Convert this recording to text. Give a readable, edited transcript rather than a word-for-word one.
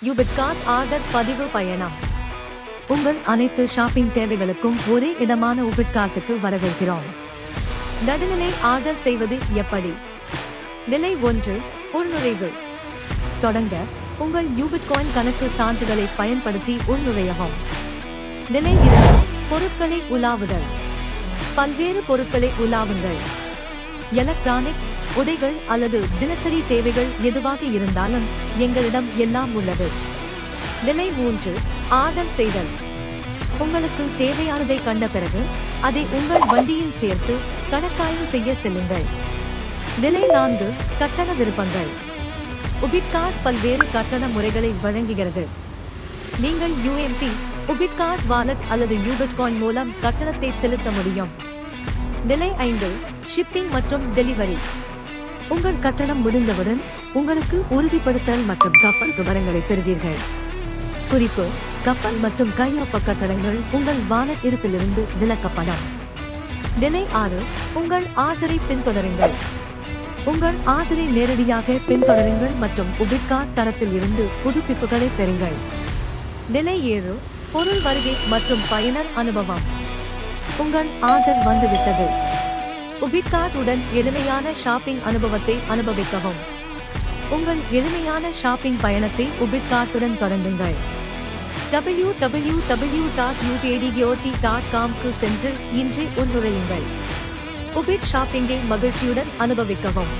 யுபிட்கார்ட் order பதிவு பயணம். உங்கள் அனைத்து ஷாப்பிங் தேவைகளுக்கும் ஒரே இடமான உபிட்கார்ட்டுக்கு வரவேற்கிறோம். நடுநிலை ஆர்டர் செய்வது எப்படி? நிலை 1 உள்நுழைவு. தொடங்க உங்கள் யூபிட்காயின் கணக்கு சான்றுகளை பயன்படுத்தி உள்நுழையவும். நிலை 2 பொருட்களை உலாவுதல். பல்வேறு பொருட்களை உலாவுங்கள். எலக்ட்ரானிக்ஸ், உடைகள் அல்லது தினசரி தேவைகள் எதுவாக இருந்தாலும் எங்களிடம் எல்லாம் உள்ளது. நிலை 3 ஆர்டர் செய்தல். உங்களுக்கு தேவையானதை கண்ட பிறகு அதை உங்கள் வண்டியில் சேர்த்து கணக்காய்வு செய்ய செல்லுங்கள். நிலை 4 கட்டண விருப்பங்கள். உபிட்கார்ட் பல்வேறு கட்டண முறைகளை வழங்குகிறது. நீங்கள் UMT, உபிட்கார்ட் வாலெட் அல்லது யூபிட்காயின் மூலம் கட்டணத்தை செலுத்த முடியும். நிலை 5 ஷிப்பிங் மற்றும் டெலிவரி. உங்கள் கட்டணம் முடிந்தவுடன் உங்களுக்கு உறுதிப்படுத்தல் மற்றும் கப்பல் விவரங்களை பெறுவீர்கள். குறிப்பு: கப்பல் மற்றும் கையொப்ப கட்டணங்கள் உங்கள் வாலெட் இருப்பிலிருந்து விலக்கப்படும். நிலை 6 உங்கள் ஆர்டரை பின்தொடருங்கள். உங்கள் ஆர்டரை நேரடியாக பின்தொடருங்கள் மற்றும் உபிட்கார்ட் தரத்தில் இருந்து புதுப்பிப்புகளை பெறுங்கள். நிலை 7 பொருள் வருகை மற்றும் பயனர் அனுபவம். உங்கள் ஆர்டர் வந்துவிட்டது. உபிட்கார்ட் உடன் எளிமையான ஷாப்பிங் அனுபவத்தை அனுபவிக்கவும். உங்கள் எளிமையான ஷாப்பிங் பயணத்தை உபிட்கார்ட்டுடன் தொடங்குங்கள். www.updgot.com-க்கு சென்று இன்றே உள்நுழையுங்கள். உபிட் ஷாப்பிங்கை மகிழ்ச்சியுடன் அனுபவிக்கவும்.